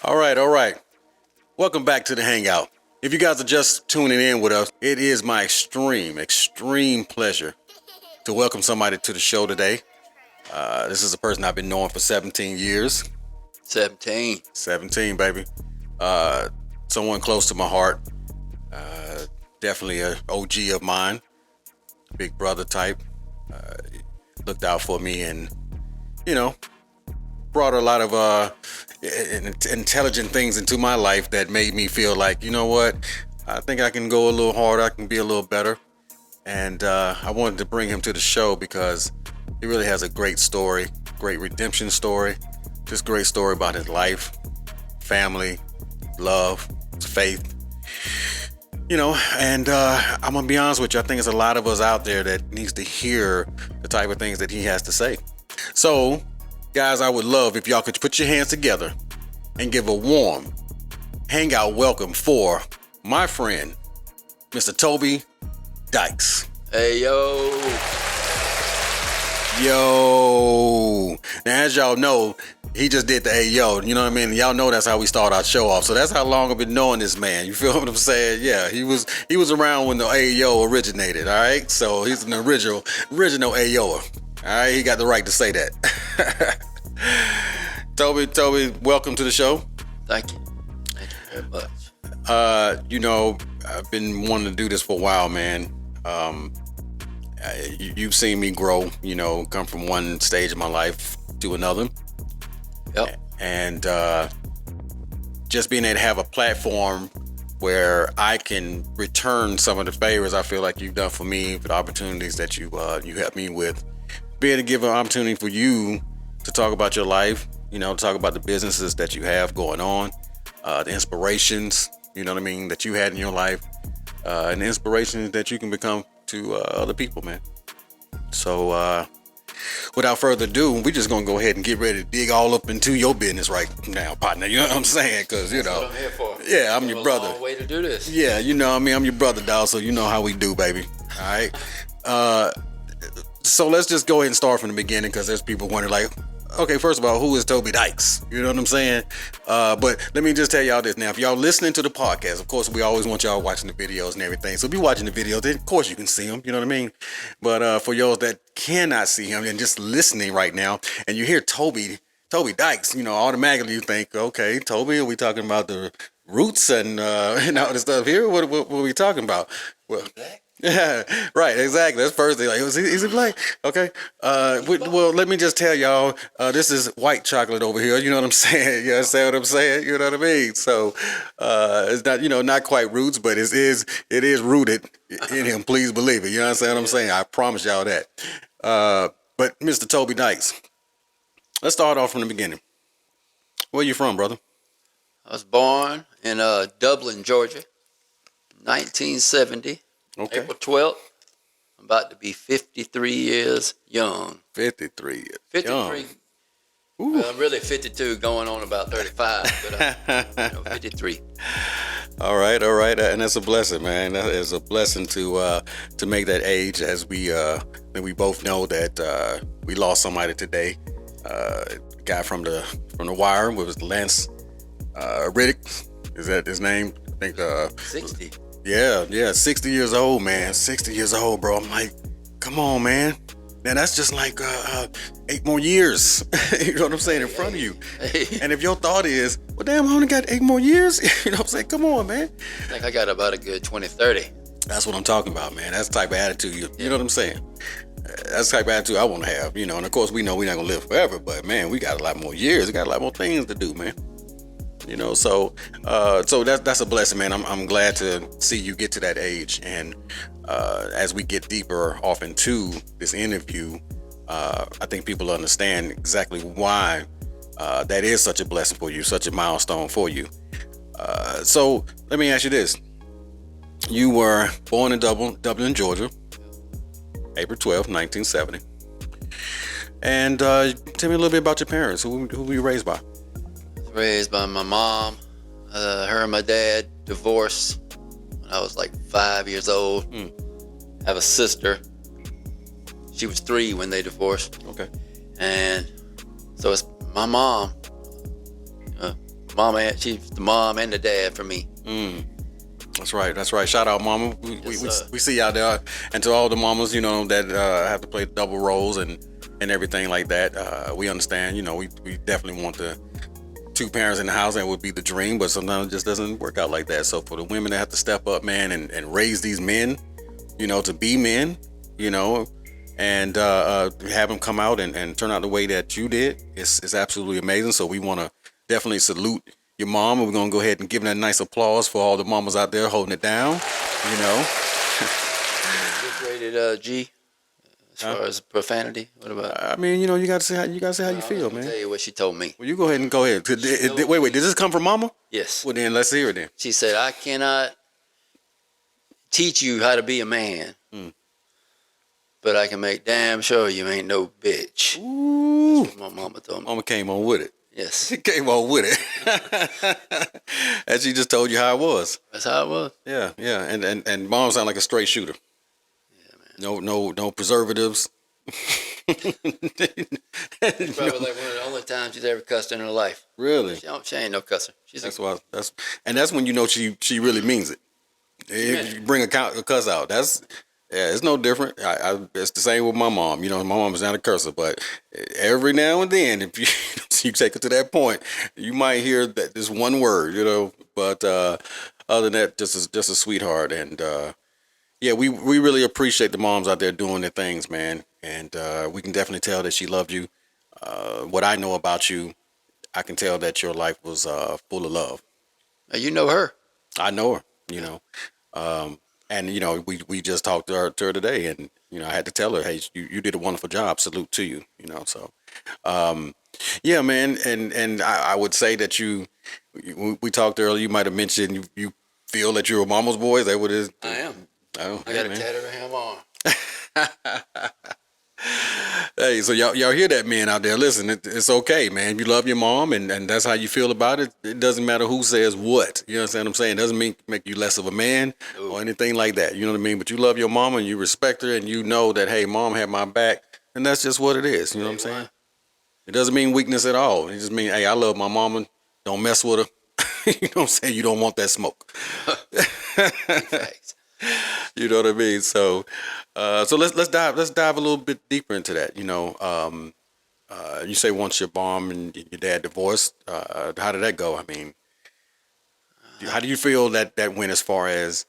All right. Welcome back to the Hangout. If you guys are just tuning in with us, it is my extreme pleasure to welcome somebody to the show today. This is a person I've been knowing for 17 years. 17, baby. Someone close to my heart. Definitely an OG of mine. Big brother type. Looked out for me and, brought a lot of intelligent things into my life that made me feel like, you know what, I think I can go a little harder, I can be a little better. And I wanted to bring him to the show because he really has a great story, great redemption story, just great story about his life, family, love, faith. And I'm going to be honest with you, I think there's a lot of us out there that needs to hear the type of things that he has to say. So, guys, I would love if y'all could put your hands together and give a warm Hangout welcome for my friend, Mr. Toby Dykes. Hey, yo. Now, as y'all know, he just did the hey, yo. You know what I mean? Y'all know that's how we start our show off. So that's how long I've been knowing this man. You feel what I'm saying? Yeah, he was around when the hey, yo originated, all right? So he's an original hey, yo. All right, he got the right to say that. Toby, welcome to the show. Thank you very much. I've been wanting to do this for a while, man. You've seen me grow, come from one stage of my life to another. Yep. And just being able to have a platform where I can return some of the favors I feel like you've done for me, for the opportunities that you helped me with. Be able to give an opportunity for you to talk about your life, talk about the businesses that you have going on, the inspirations, that you had in your life, and the inspirations that you can become to other people, man. So, without further ado, we're just going to go ahead and get ready to dig all up into your business right now, partner. You know what I'm saying? Because, That's what I'm here for. Yeah, I'm your brother. A long way to do this. Yeah, I'm your brother, dog, so you know how we do, baby. All right? So let's just go ahead and start from the beginning because there's people wondering, like, okay, first of all, who is Toby Dykes? You know what I'm saying? But let me just tell y'all this. Now, if y'all listening to the podcast, of course, we always want y'all watching the videos and everything. So if you're watching the videos, then of course you can see them. You know what I mean? But for y'all that cannot see him and just listening right now, and you hear Toby Dykes, automatically you think, okay, Toby, are we talking about the roots and all this stuff here? What are we talking about? Well, yeah, right, exactly. That's first thing. Like, is he black? Okay. Well, let me just tell y'all, this is white chocolate over here. You know what I'm saying? You understand what I'm saying? You know what I mean? So, it's not, not quite roots, but it is rooted in him. Please believe it. You understand what I'm saying? I promise y'all that. But Mr. Toby Dykes, let's start off from the beginning. Where you from, brother? I was born in Dublin, Georgia, 1970. Okay. April 12th. I'm about to be 53 years young. 53 years 53. young. Well, I'm really 52, going on about 35, but 53. All right, and that's a blessing, man. That is a blessing to make that age. As we both know that we lost somebody today. A guy from the Wire was Lance Riddick. Is that his name? I think 60. Yeah, 60 years old, man. 60 years old, bro. I'm like, come on, man. Now that's just like 8 more years. You know what I'm saying, in front of you. And if your thought is, well, damn, I only got 8 more years. You know what I'm saying? Come on, man. I think I got about a good 20, 30. That's what I'm talking about, man. That's the type of attitude. You know what I'm saying? That's the type of attitude I want to have. And of course, we know we're not going to live forever. But, man, we got a lot more years. We got a lot more things to do, man. So that's a blessing, man. I'm glad to see you get to that age. And as we get deeper off into this interview, I think people understand exactly why that is such a blessing for you, such a milestone for you. So let me ask you this. You were born in Dublin, Georgia, April 12th, 1970. And tell me a little bit about your parents. Who were you raised by? Raised by my mom. Her and my dad divorced when I was like 5 years old. I have a sister. She was 3 when they divorced. Okay. And so it's my mom She's the mom and the dad for me. That's right. That's right. Shout out, mama. We see y'all there, and to all the mamas, that have to play double roles and everything like that. We understand. We definitely want the two parents in the house, and would be the dream, but sometimes it just doesn't work out like that. So for the women that have to step up, man, and raise these men, to be men, and have them come out and turn out the way that you did, it's absolutely amazing. So we want to definitely salute your mom, and we're gonna go ahead and give them a nice applause for all the mamas out there holding it down. Just rated G as far as profanity. What about? I mean, you gotta say how you feel, man. I'll tell you what she told me. Well, you go ahead. Wait. Did this come from mama? Yes. Well, then let's hear it then. She said, "I cannot teach you how to be a man, but I can make damn sure you ain't no bitch." Ooh. That's what my mama told me. Mama came on with it. Yes. She came on with it. And she just told you how it was. That's how it was. Yeah. And mom sound like a straight shooter. Yeah, man. No preservatives. Probably like one of the only times she's ever cussed in her life. Really? She ain't no cusser. That's when she really means it. If you bring a cuss out, it's no different. It's the same with my mom. My mom is not a curser, but every now and then, if you take it to that point, you might hear that this one word, But other than that, just a sweetheart, and we really appreciate the moms out there doing their things, man. And we can definitely tell that she loved you. What I know about you, I can tell that your life was full of love. Now, you know her. I know her. And we just talked to her today, and I had to tell her, hey, you did a wonderful job. Salute to you. So yeah, man. And I would say that we talked earlier. You might have mentioned you feel that you're a mama's boy. Is that what it is? I am. Oh, I got a tattoo of him on. Hey, so y'all hear that, man out there? Listen, it's okay, man. You love your mom, and that's how you feel about it. It doesn't matter who says what. You understand what I'm saying? It doesn't make you less of a man or anything like that. You know what I mean? But you love your mama, and you respect her, and you know that, hey, mom had my back, and that's just what it is. You know what I'm saying? It doesn't mean weakness at all. It just means, hey, I love my mama. Don't mess with her. You know what I'm saying? You don't want that smoke. You know what I mean? So let's dive a little bit deeper into that. You say once your mom and your dad divorced, how did that go? I mean, how do you feel that went as far as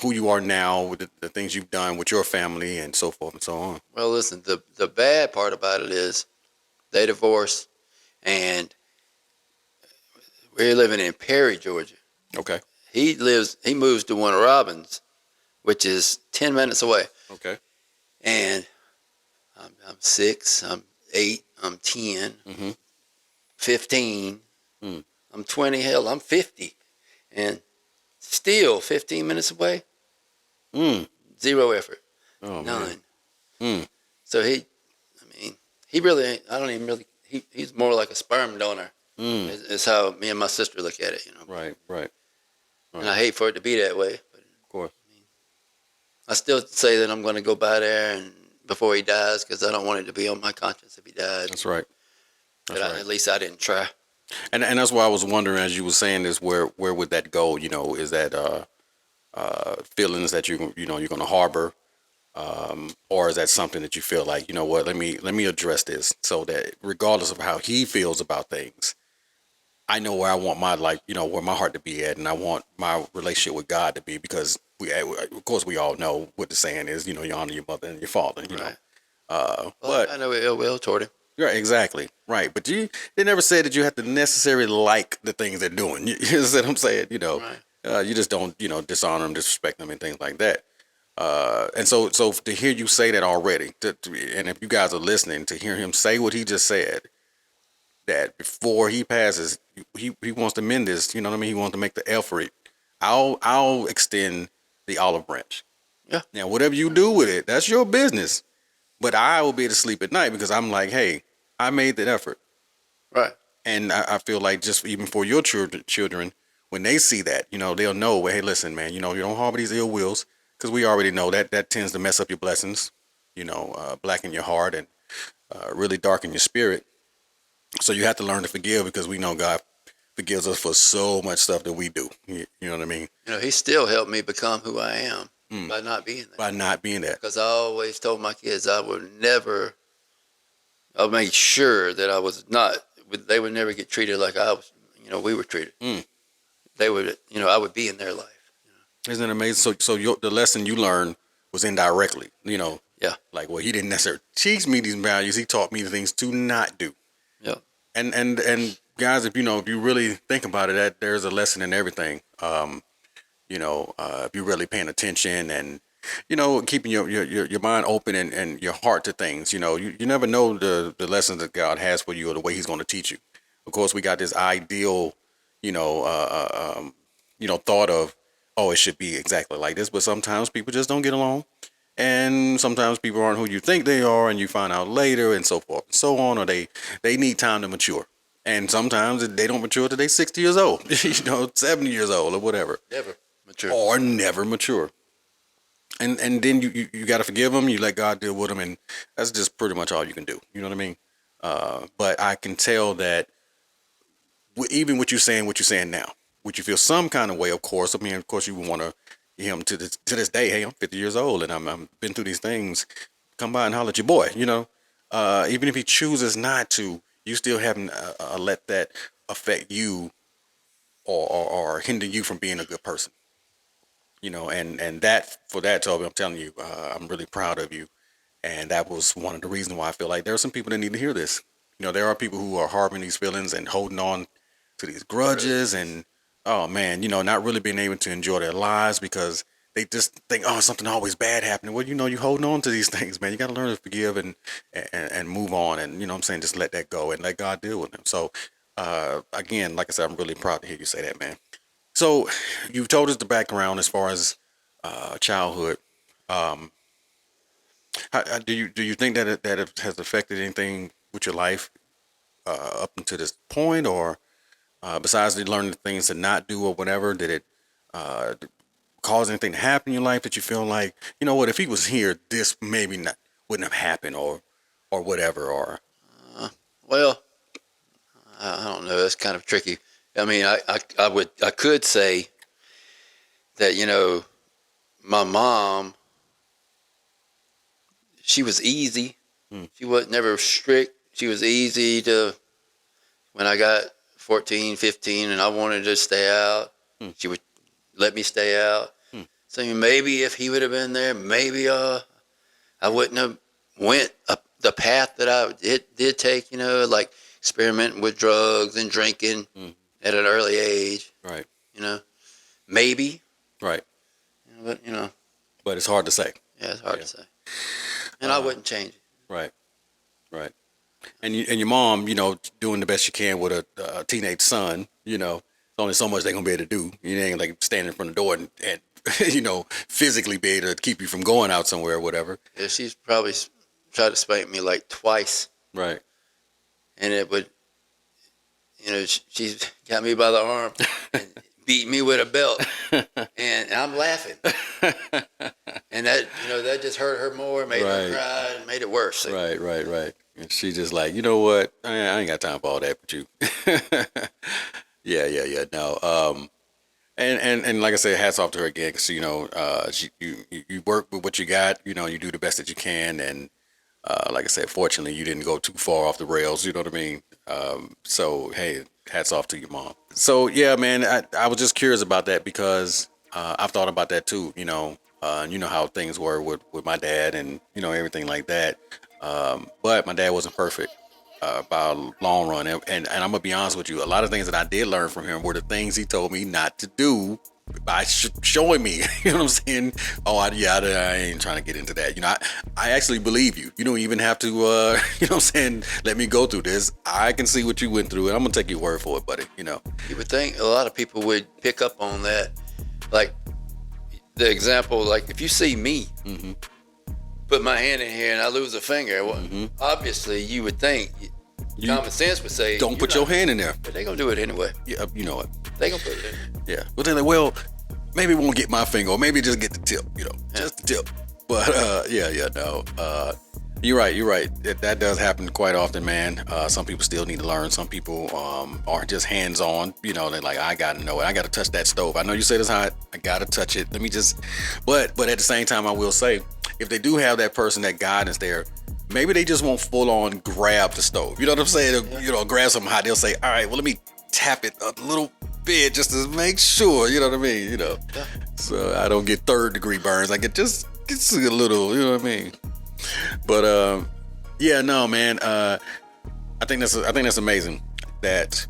who you are now, with the things you've done with your family and so forth and so on? Well, listen, the bad part about it is they divorced, and we're living in Perry, Georgia. Okay. He moves to Warner Robins, which is 10 minutes away. Okay. And I'm 6, I'm 8, I'm 10, 15, I'm 20, hell, I'm 50. And still 15 minutes away, zero effort, none. So he really ain't, I don't even really, he's more like a sperm donor. Is how me and my sister look at it, Right. And I hate for it to be that way. But of course. I still say that I'm going to go by there and before he dies, because I don't want it to be on my conscience if he died. That's right. At least I didn't try. And that's why I was wondering, as you were saying this, where would that go? Is that feelings that you're going to harbor, or is that something that you feel like, you know what? Let me address this, so that regardless of how he feels about things, I know where I want my life, where my heart to be at, and I want my relationship with God to be, because of course, we all know what the saying is, you honor your mother and your father, Right. But I know ill will toward him. Right, exactly. Right. But they never said that you have to necessarily like the things they're doing. You know what I'm saying? Right. You just don't, dishonor them, disrespect them, and things like that. And so to hear you say that already, and if you guys are listening, to hear him say what he just said, that before he passes, he wants to mend this. You know what I mean? He wants to make the effort. I'll extend the olive branch. Yeah. Now, whatever you do with it, that's your business. But I will be able to sleep at night, because I'm like, hey, I made that effort. Right. And I feel like, just even for your children, when they see that, they'll know, well, hey, listen, man, you don't harbor these ill wills, because we already know that tends to mess up your blessings, blacken your heart, and really darken your spirit. So you have to learn to forgive, because we know God forgives us for so much stuff that we do. You know what I mean? You know, he still helped me become who I am by not being there. By not being there. Because I always told my kids I made sure that I was not, they would never get treated like we were treated. They would, I would be in their life. Isn't it amazing? So the lesson you learned was indirectly, Yeah. Like, well, he didn't necessarily teach me these values. He taught me the things to not do. Yeah. And guys, if you really think about it, that there's a lesson in everything. If you're really paying attention and, keeping your mind open and your heart to things, you never know the lessons that God has for you or the way he's going to teach you. Of course, we got this ideal, thought of, oh, it should be exactly like this. But sometimes people just don't get along. And sometimes people aren't who you think they are, and you find out later, and so forth and so on, or they need time to mature. And sometimes they don't mature till they're 60 years old, 70 years old, or whatever. Never mature. Or never mature. And then you got to forgive them. You let God deal with them, and that's just pretty much all you can do. You know what I mean? But I can tell that even what you're saying now, would you feel some kind of way? Of course, of course, you would want to him to this day. Hey, I'm 50 years old, and I'm been through these things. Come by and holler at your boy. Even if he chooses not to, you still haven't let that affect you or hinder you from being a good person. And that for that, Toby, I'm telling you, I'm really proud of you. And that was one of the reasons why I feel like there are some people that need to hear this. There are people who are harboring these feelings and holding on to these grudges and, oh man, not really being able to enjoy their lives because they just think, oh, something always bad happening. Well, you holding on to these things, man. You got to learn to forgive and move on. And, what I'm saying, just let that go and let God deal with them. So, again, like I said, I'm really proud to hear you say that, man. So you've told us the background as far as childhood. Do you think that it has affected anything with your life up until this point, or besides learning the things to not do or whatever? Did it cause anything to happen in your life that you feel like, what, if he was here, this maybe wouldn't have happened or whatever? Or well, I don't know. That's kind of tricky. I mean, I could say that my mom, she was easy. She was never strict. She was easy when I got 14, 15, and I wanted to stay out, she would let me stay out. So maybe if he would have been there, maybe I wouldn't have went up the path that I did take, like experimenting with drugs and drinking at an early age. Right. Maybe. Right. But, But it's hard to say. Yeah, it's hard to say. And I wouldn't change it. Right. Right. And your mom, doing the best you can with a teenage son, there's only so much they're going to be able to do. You ain't like standing in front of the door and physically be able to keep you from going out somewhere or whatever. Yeah, she's probably tried to spank me like twice. Right. And it would, she's got me by the arm and beat me with a belt. And I'm laughing. And that, that just hurt her more, made her cry, and made it worse. So. Right. And she just like, you know what? I ain't got time for all that with you. Yeah. No. And like I said, hats off to her again, because you work with what you got. You do the best that you can, and like I said, fortunately, you didn't go too far off the rails. You know what I mean? So hey, hats off to your mom. So yeah, man, I was just curious about that because I've thought about that too. How things were with my dad and everything like that. But my dad wasn't perfect by a long run. And I'm going to be honest with you. A lot of things that I did learn from him were the things he told me not to do by showing me. You know what I'm saying? Oh, I ain't trying to get into that. I actually believe you. You don't even have to, let me go through this. I can see what you went through, and I'm going to take your word for it, buddy. You would think a lot of people would pick up on that. Like, the example, like, if you see me, put my hand in here and I lose a finger, well, obviously you would think, common sense would say, don't put your hand in there. But they're going to do it anyway. Yeah, you know it. They're going to put it in. Yeah. But they're like, well, maybe it won't get my finger, or maybe just get the tip, just the tip. But, no. You're right. You're right. That does happen quite often, man. Some people still need to learn. Some people are just hands on. You know, they're like, I gotta know it. I gotta touch that stove. I know you said it's hot. I gotta touch it. Let me just. But at the same time, I will say, if they do have that person, that guidance there, maybe they just won't full on grab the stove. You know what I'm saying? You know, grab something hot. They'll say, all right, well, let me tap it a little bit just to make sure. You know what I mean? You know, so I don't get third-degree burns. I get a little. You know what I mean? But yeah, no, man. I think that's amazing that,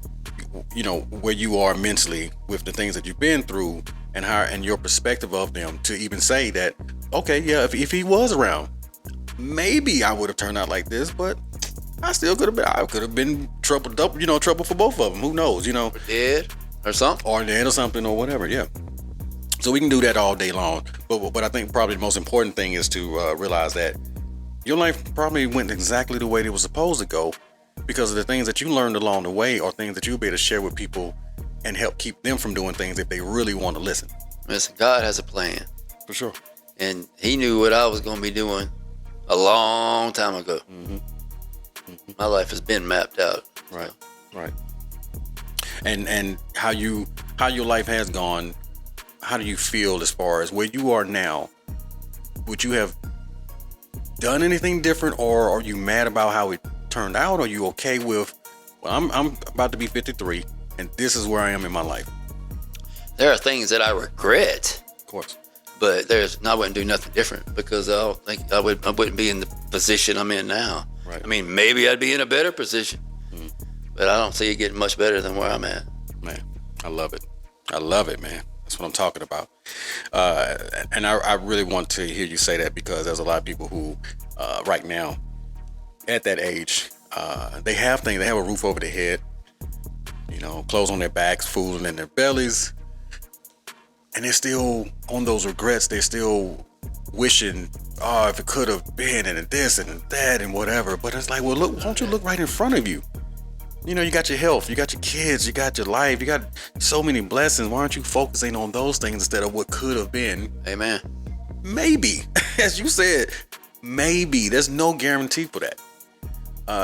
you know, where you are mentally with the things that you've been through and your perspective of them, to even say that, okay, yeah, if he was around, maybe I would have turned out like this, but I still could have been trouble for both of them. Who knows, you know? Or dead or something or whatever. Yeah. So we can do that all day long. But I think probably the most important thing is to realize that your life probably went exactly the way it was supposed to go, because of the things that you learned along the way, or things that you'll be able to share with people and help keep them from doing things if they really want to listen. Listen, God has a plan. For sure. And he knew what I was going to be doing a long time ago. Mm-hmm. Mm-hmm. My life has been mapped out. Right. Right. And how your life has gone, how do you feel as far as where you are now? Would you have done anything different, or are you mad about how it turned out? Are you okay with, well, I'm about to be 53 and this is where I am in my life? There are things that I regret. Of course. But I wouldn't do nothing different, because I don't think I wouldn't be in the position I'm in now. Right. I mean, maybe I'd be in a better position, but I don't see it getting much better than where I'm at. Man, I love it. I love it, man. That's what I'm talking about. And I really want to hear you say that, because there's a lot of people who, right now, at that age, they have things. They have a roof over their head, you know, clothes on their backs, food in their bellies, and they're still on those regrets. They're still wishing, oh, if it could have been, and this and that and whatever. But it's like, well, look, why don't you look right in front of you? You know, you got your health, you got your kids, you got your life, you got so many blessings. Why aren't you focusing on those things instead of what could have been? Amen. Maybe, as you said, maybe. There's no guarantee for that.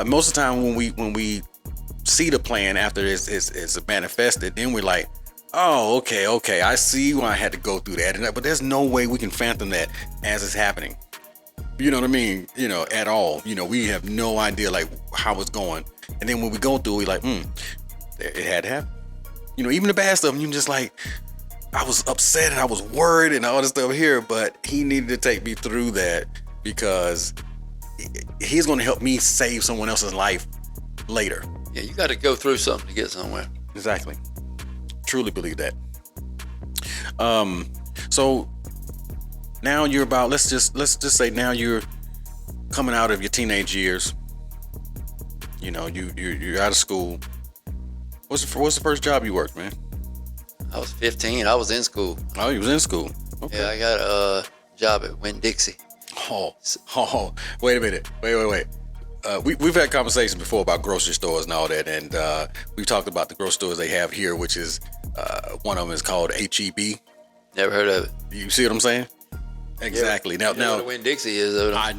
Most of the time when we see the plan after it's manifested, then we're like, oh, okay, I see why I had to go through that. But there's no way we can fathom that as it's happening. You know what I mean? You know, at all. You know, we have no idea like how it's going. And then when we go through, we're like, it had to happen. You know, even the bad stuff, you're just like, I was upset and I was worried and all this stuff here, but he needed to take me through that, because he's going to help me save someone else's life later. Yeah, you got to go through something to get somewhere. Exactly. Truly believe that. So now you're about, let's just say now you're coming out of your teenage years. You know, you're out of school. What's the first job you worked, man? I was 15. I was in school. Oh, you was in school. Okay. Yeah, I got a job at Winn-Dixie. Oh, wait a minute. Wait. We've had conversations before about grocery stores and all that, and we've talked about the grocery stores they have here, which is one of them is called HEB. Never heard of it. You see what I'm saying? Exactly. Yeah, Now, what Winn-Dixie is, though.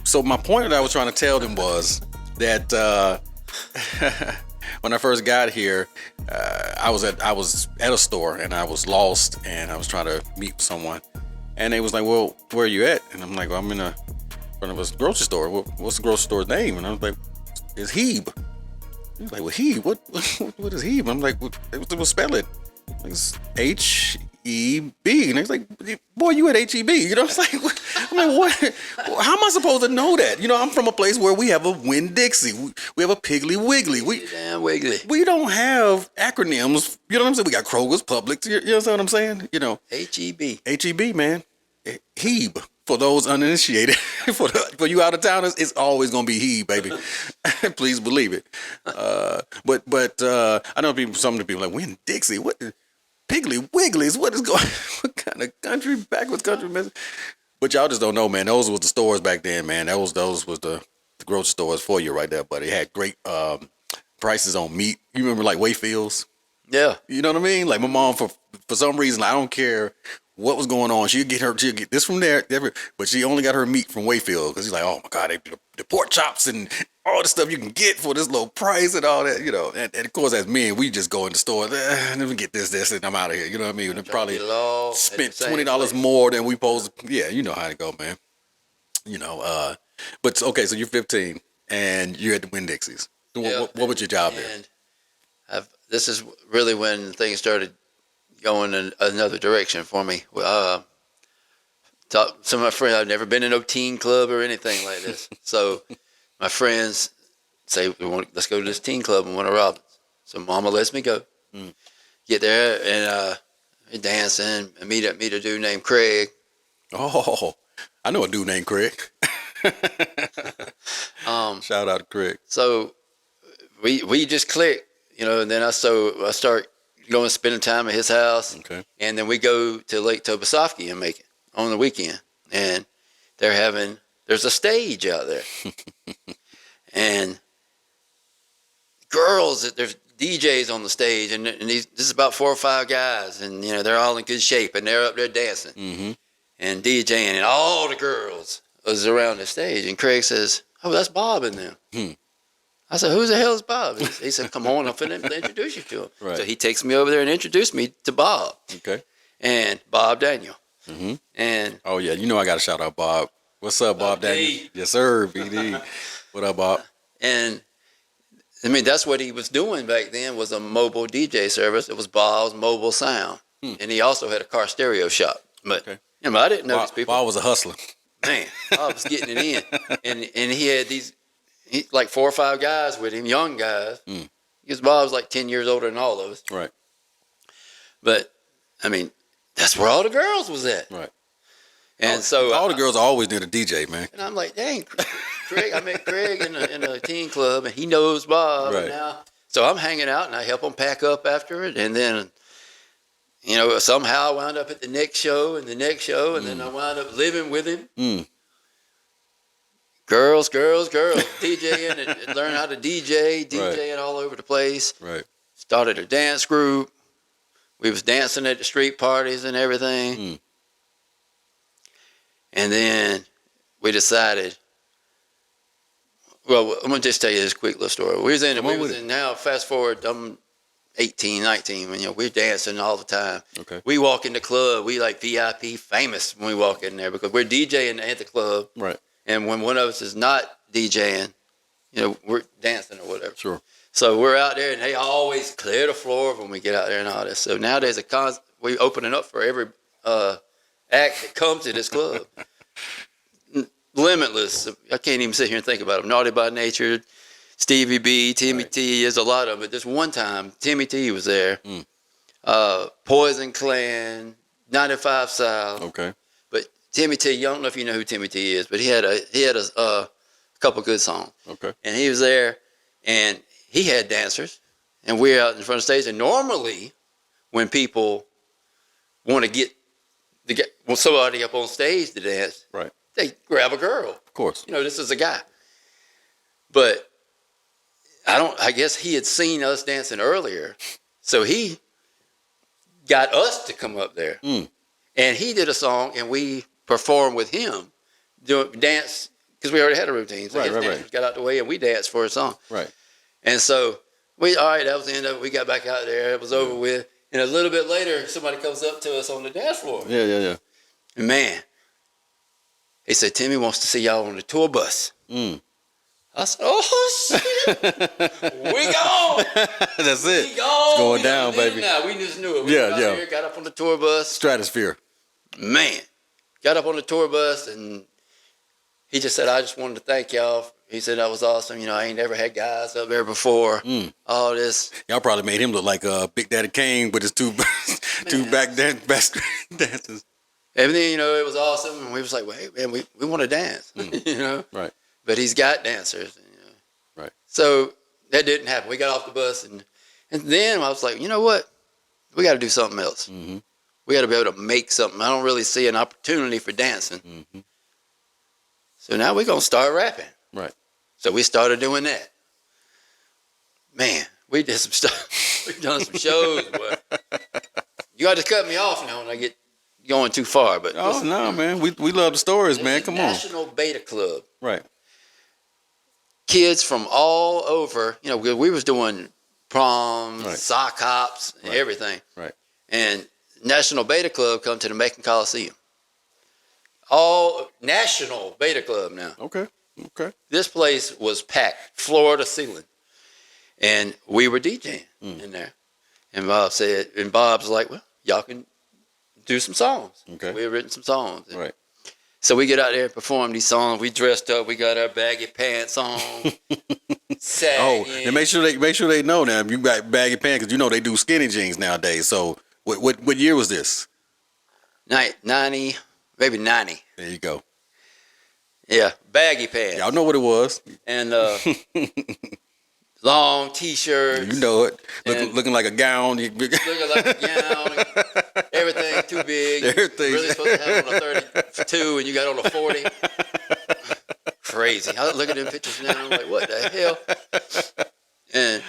So my point that I was trying to tell them was that when I first got here, I was at a store and I was lost and I was trying to meet someone, and they was like, "Well, where are you at?" And I'm like, "Well, I'm in front of a grocery store. What's the grocery store's name?" And I was like, "It's Hebe." He was like, "Well, Hebe? What is Hebe?" I'm like, "Well, spell it. It's HEB." And he's like, "Boy, you at HEB?" You know, it's like, I'm like, what? How am I supposed to know that? You know, I'm from a place where we have a Winn-Dixie. We have a Piggly Wiggly. Damn Wiggly. We don't have acronyms. You know what I'm saying? We got Kroger's, Publix. You know what I'm saying? You know. HEB, man. Hebe. For those uninitiated, for you out of towners, it's always gonna be Hebe, baby. Please believe it. But I know some of the people are like, Winn-Dixie, what? Piggly Wigglies, what what kind of backwards country message? But y'all just don't know, man. Those was the stores back then, man. Those was the grocery stores for you right there, buddy. It had great prices on meat. You remember like Wayfields? Yeah. You know what I mean? Like my mom, for some reason, I don't care what was going on. She'd get this from there, but she only got her meat from Wayfield because he's like, oh my God, the pork chops and all the stuff you can get for this low price and all that, And of course, as men, we just go in the store, let me get this, and I'm out of here. You know what I mean? And probably spent $20 more than we supposed to. Yeah, you know how it go, man. But okay, so you're 15 and you're at the Winn-Dixies. What was your job there? This is really when things started going in another direction for me. Some of my friends, I've never been in no teen club or anything like this. So my friends say, let's go to this teen club in Warner Robins. So Mama lets me go. Get there and dancing and meet a dude named Craig. Oh, I know a dude named Craig. Shout out to Craig. So we just clicked, and then I start going spending time at his house. Okay. And then we go to Lake Toby and make it on the weekend. And there's a stage out there. And there's DJs on the stage, and this is about 4 or 5 guys, and they're all in good shape, and they're up there dancing and DJing, and all the girls was around the stage. And Craig says, "Oh, that's Bob in there." I said, "Who the hell is Bob?" He said, "Come on, I'm finna introduce you to him." Right. So he takes me over there and introduced me to Bob. Okay. And Bob Daniel. And oh yeah, I got to shout out Bob. What's up, Bob Daniel? Yes, sir, BD. What up, Bob? And I mean, that's what he was doing back then, was a mobile DJ service. It was Bob's Mobile Sound. And he also had a car stereo shop. But I didn't know these people. Bob was a hustler. Man, Bob was getting it in. And he had like 4 or 5 guys with him, young guys. Because Bob was like 10 years older than all of us. Right. But, I mean, that's where all the girls was at. Right. And so all the girls always need a DJ, man. And I'm like, dang, Craig. I met Craig in a teen club, and he knows Bob. Right. So I'm hanging out, and I help him pack up after it. And then, somehow I wound up at the next show and the next show, and then I wound up living with him. Girls, DJing and learn how to DJing all over the place. Right. Started a dance group. We was dancing at the street parties and everything. And then we decided, well, I'm going to just tell you this quick little story. We was in now, fast forward, I'm 18, 19, when we're dancing all the time. Okay. We walk in the club, we like VIP famous when we walk in there because we're DJing at the club. Right. And when one of us is not DJing, we're dancing or whatever. Sure. So we're out there, and they always clear the floor when we get out there and all this. So now there's we opening up for every act that comes to this club. Limitless. I can't even sit here and think about them. Naughty by Nature, Stevie B, Timmy T. There's a lot of them. But this one time, Timmy T was there. Poison Clan, 95 South. Okay. But Timmy T, I don't know if you know who Timmy T is, but he had a couple good songs. Okay. And he was there, and he had dancers, and we're out in front of the stage. And normally, when people want to get somebody up on stage to dance, right, they grab a girl. Of course. This is a guy. But I guess he had seen us dancing earlier, so he got us to come up there. And he did a song, and we performed with him, dance, because we already had a routine. So his dancers got out the way, and we danced for a song. Right. And so that was the end of it. We got back out there. It was over with. And a little bit later, somebody comes up to us on the dance floor. Yeah. And man, he said, Timmy wants to see y'all on the tour bus. I said, oh, shit. We gone. That's it. We gone. Going down, baby. Now. We just knew it. We got here, got up on the tour bus. Stratosphere. Man, got up on the tour bus, and he just said, I just wanted to thank y'all. He said, that was awesome. I ain't never had guys up there before. All this. Y'all probably made him look like Big Daddy Kane with his two back dancers. Everything, it was awesome. And we was like, wait, man, we want to dance, Right. But he's got dancers. Right. So that didn't happen. We got off the bus, and then I was like, you know what? We got to do something else. We got to be able to make something. I don't really see an opportunity for dancing. So now we're going to start rapping. Right. So we started doing that. Man, we did some stuff. We've done some shows, but you got to cut me off now when I get going too far, but Oh listen, no, man. We love the stories, man. Come on. National Beta Club. Right. Kids from all over. You know, we was doing proms, Right. sock hops, and Right. everything. Right. And National Beta Club come to the Macon Coliseum. All National Beta Club now. Okay. Okay. This place was packed, floor to ceiling. And we were DJing in there. And Bob's like, well, y'all can do some songs. Okay. We had written some songs. And Right. so we get out there and perform these songs. We dressed up. We got our baggy pants on. Oh, and make sure they know now. You got baggy pants because you know they do skinny jeans nowadays. So what year was this? 90, maybe 90. There you go. Yeah, baggy pants. Y'all know what it was. And long T-shirts. You know it. And Looking like a gown. looking like a gown. Everything too big. Everything. Really supposed to have on a 32 and you got on a 40. Crazy. I look at them pictures now. I'm like, what the hell? And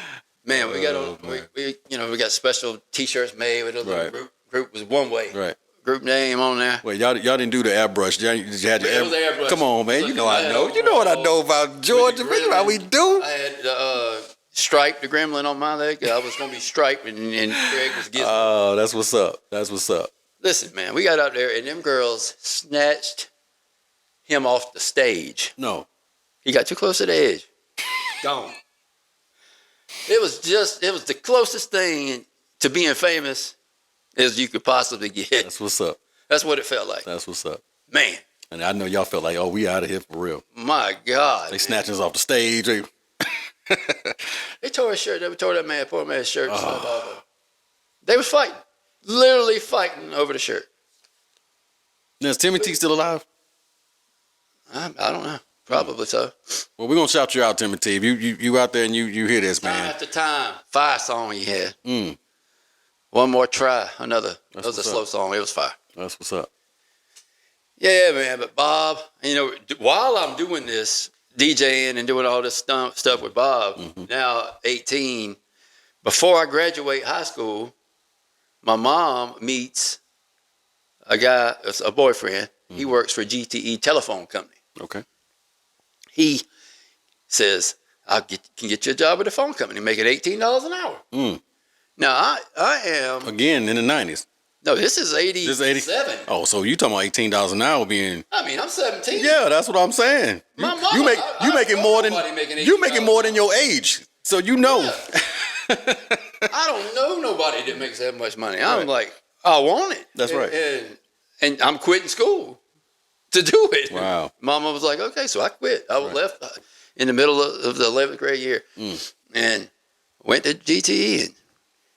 man, we got on. We got special T-shirts made with a little Right. group was one way. Right. Group name on there. Wait, y'all didn't do the airbrush. You had your It was airbrush. Come on, man. You know I know. You know what I know about Georgia. With the You know how we do. I had Stripe the gremlin on my leg. I was gonna be Stripe, and Craig was Gizmo. Oh, that's what's up. That's what's up. Listen, man, we got out there, and them girls snatched him off the stage. No. He got too close to the edge. Gone. It was the closest thing to being famous as you could possibly get. That's what's up. That's what it felt like. That's what's up. Man, And I know y'all felt like, oh, we out of here for real. my God. They snatching us off the stage. They tore his shirt. They tore that poor man's shirt and stuff off of him. They was fighting. Literally fighting over the shirt. Now, is Timmy T still alive? I don't know. Probably so. Well, we're going to shout you out, Timmy T. If you out there and you hear this, Time man. after time. Fire song he had. Mm, One more try. Another. That was a what's slow up. song. It was fire. that's what's up. Yeah, man. But Bob, while I'm doing this, DJing and doing all this stuff with Bob, now 18, before I graduate high school, my mom meets a guy, a boyfriend. He works for GTE Telephone Company. Okay. He says, can get you a job at a phone company, making $18 an hour. Mm. Now, I am... Again, in the 90s. No, this is 87. This is 80. Oh, so you talking about $18 an hour being... I mean, I'm 17. Yeah, that's what I'm saying. My mama, You making more than... nobody making You making more $18 than your age. So you know. Yeah. I don't know nobody that makes that much money. I'm like, I want it. That's right. And I'm quitting school to do it. Wow. Mama was like, okay, so I quit. I was left in the middle of the 11th grade year and went to GTE. And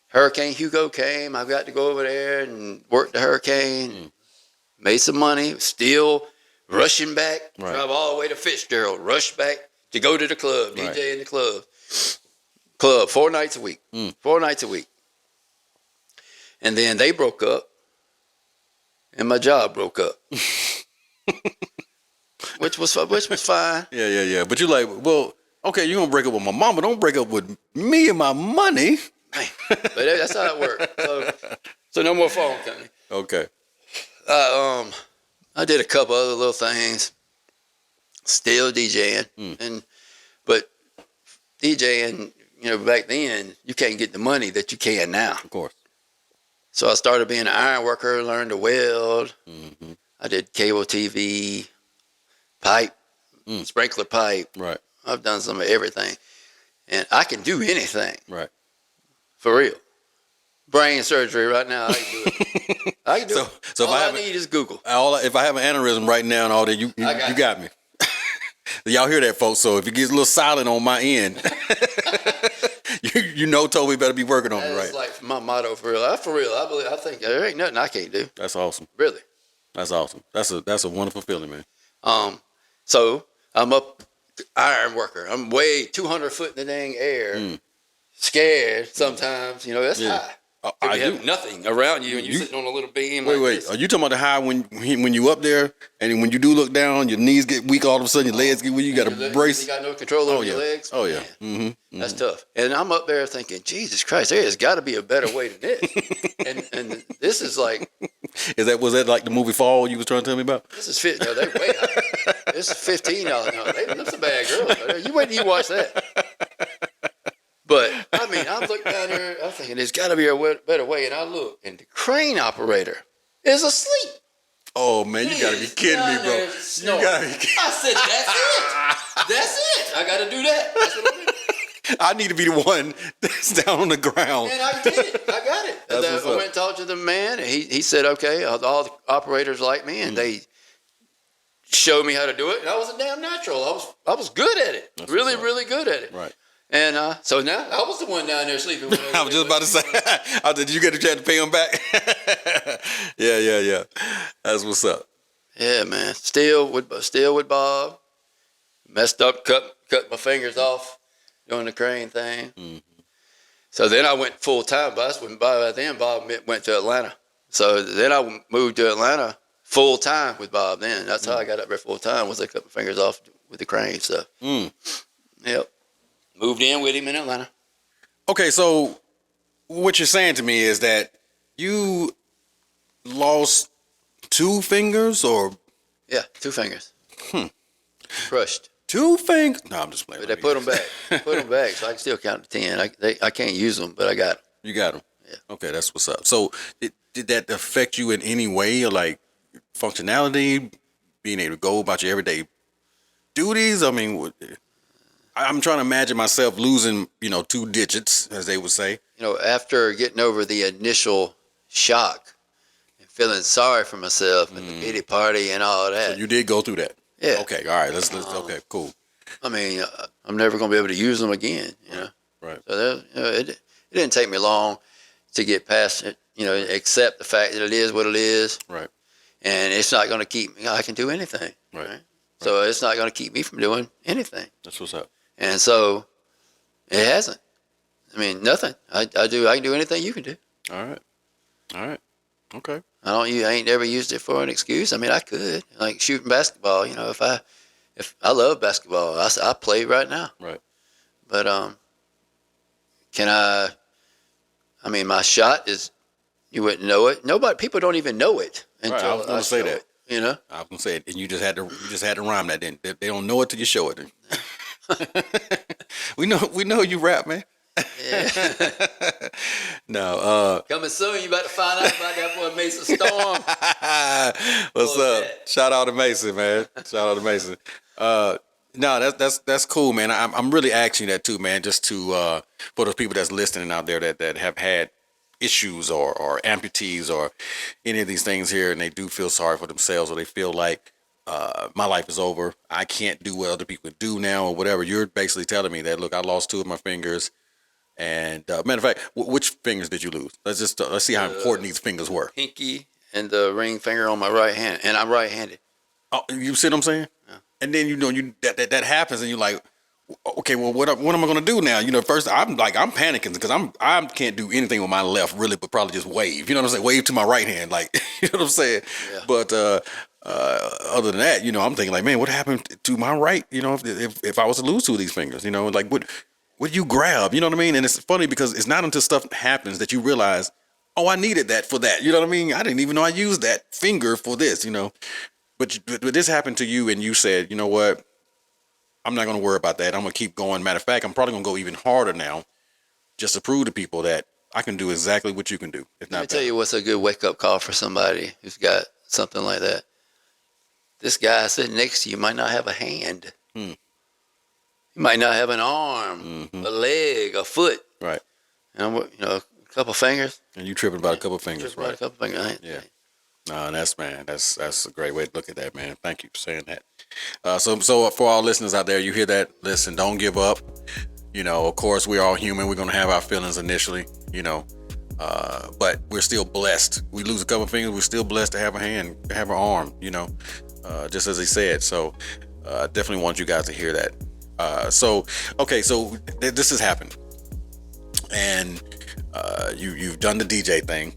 Hurricane Hugo came. I got to go over there and work the hurricane. Made some money. Still rushing back. Right. Drive all the way to Fitzgerald. Rush back to go to the club. Right. DJ in the club. Club 4 nights a week. 4 nights a week. And then they broke up. And my job broke up. which was fine. Yeah. But you like, well, okay, you're going to break up with my mama. Don't break up with me and my money. Man, but that's how it worked. So no more phone company. Okay. I did a couple other little things. Still DJing. But DJing, back then, you can't get the money that you can now. Of course. So I started being an iron worker, learned to weld. I did cable TV, pipe, sprinkler pipe. Right. I've done some of everything. And I can do anything. Right. For real. Brain surgery right now, I can do it. I can do it. So all I need is Google. If I have an aneurysm right now and all that, you got me. Y'all hear that, folks? So if it gets a little silent on my end, you know Toby better be working on it, right? That's like my motto for real. I think there ain't nothing I can't do. That's awesome. Really. That's awesome. That's a wonderful feeling, man. So I'm up iron worker. I'm way 200 foot in the dang air. Scared sometimes. That's high. I you do. have nothing around you and you're sitting on a little beam. Wait. This. Are you talking about the high when you up there and when you do look down, your knees get weak all of a sudden, your legs get weak, you got to brace? You got no control over your legs. Oh yeah. Man, that's tough. And I'm up there thinking, Jesus Christ, there has got to be a better way than this. and this is like Was that like the movie Fall you was trying to tell me about? This is fit. No, they way high. This is $15. No, them some bad girls. You wait till you watch that. But I mean, I'm looking down there. I'm thinking there's got to be a better way, and I look, and the crane operator is asleep. Oh man, you gotta be kidding me, bro. You gotta be kidding. I said, that's it. That's it. I gotta do that. That's what I'm doing. I need to be the one that's down on the ground. And I did it. I got it. I went and talked to the man, and he said, okay, all the operators like me, and they showed me how to do it, and I was a damn natural. I was good at it. That's really, really good at it. Right. And so now I was the one down there sleeping. I was just about to say, did you get a chance to pay him back? Yeah. That's what's up. Yeah, man. Still with Bob. Messed up, cut my fingers off doing the crane thing. Mm-hmm. So then I went full time. By then Bob went to Atlanta. So then I moved to Atlanta full time with Bob. Then that's how I got up there full time. Was I cut my fingers off with the crane stuff. Yep. Moved in with him in Atlanta. Okay, so what you're saying to me is that you lost 2 fingers, or? Yeah, 2 fingers. Crushed. 2 fingers? No, I'm just playing. But they put them back. Put them back, so I can still count to 10. I can't use them, but I got them. You got them? Yeah. Okay, that's what's up. So did that affect you in any way, or like functionality, being able to go about your everyday duties? I mean, I'm trying to imagine myself losing, 2 digits, as they would say. After getting over the initial shock and feeling sorry for myself and the pity party and all that. So you did go through that? Yeah. Okay, all right, let's okay, cool. I mean, I'm never going to be able to use them again, Right. So it didn't take me long to get past it, accept the fact that it is what it is. Right. And it's not going to keep me, I can do anything. Right. So it's not going to keep me from doing anything. That's what's up. And so it hasn't. I mean, nothing. I can do anything you can do. All right. Okay. I ain't never used it for an excuse. I mean, I could, like shooting basketball. If I love basketball, I play right now. Right. But can I? I mean, my shot is. You wouldn't know it. People don't even know it until I was going to say that. It, I was going to say it, and you just had to rhyme that. Then they don't know it till you show it. we know you rap, man. Yeah. No. Coming soon. You about to find out about that boy Mason Storm. What's up? Shout out to Mason, man. Shout out to Mason. No, that's cool, man. I'm really asking that too, man. Just to for those people that's listening out there that have had issues or amputees or any of these things here, and they do feel sorry for themselves, or they feel like my life is over. I can't do what other people do now, or whatever. You're basically telling me that, look, I lost 2 of my fingers. And matter of fact, which fingers did you lose? Let's see how important these fingers were. Pinky and the ring finger on my right hand, and I'm right-handed. Oh, you see what I'm saying? Yeah. And then that happens, and you're like, okay, well, what am I gonna do now? First I'm panicking because I can't do anything with my left really, but probably just wave. You know what I'm saying? Wave to my right hand, like you know what I'm saying? Yeah. But other than that, I'm thinking like, man, what happened to my right? If I was to lose 2 of these fingers, like what do you grab? You know what I mean? And it's funny because it's not until stuff happens that you realize, oh, I needed that for that. You know what I mean? I didn't even know I used that finger for this, But this happened to you, and you said, you know what? I'm not going to worry about that. I'm going to keep going. Matter of fact, I'm probably going to go even harder now just to prove to people that I can do exactly what you can do. If not, let me tell you what's a good wake-up call for somebody who's got something like that. This guy sitting next to you might not have a hand. You might not have an arm, a leg, a foot. Right. And a couple fingers. And you tripping about a couple fingers, right? A couple fingers. Yeah. No, that's a great way to look at that, man. Thank you for saying that. So for all listeners out there, you hear that? Listen, don't give up. Of course, we're all human. We're gonna have our feelings initially. But we're still blessed. We lose a couple fingers, we're still blessed to have a hand, have an arm. Just as he said. So, definitely want you guys to hear that. So this has happened, and you've done the DJ thing.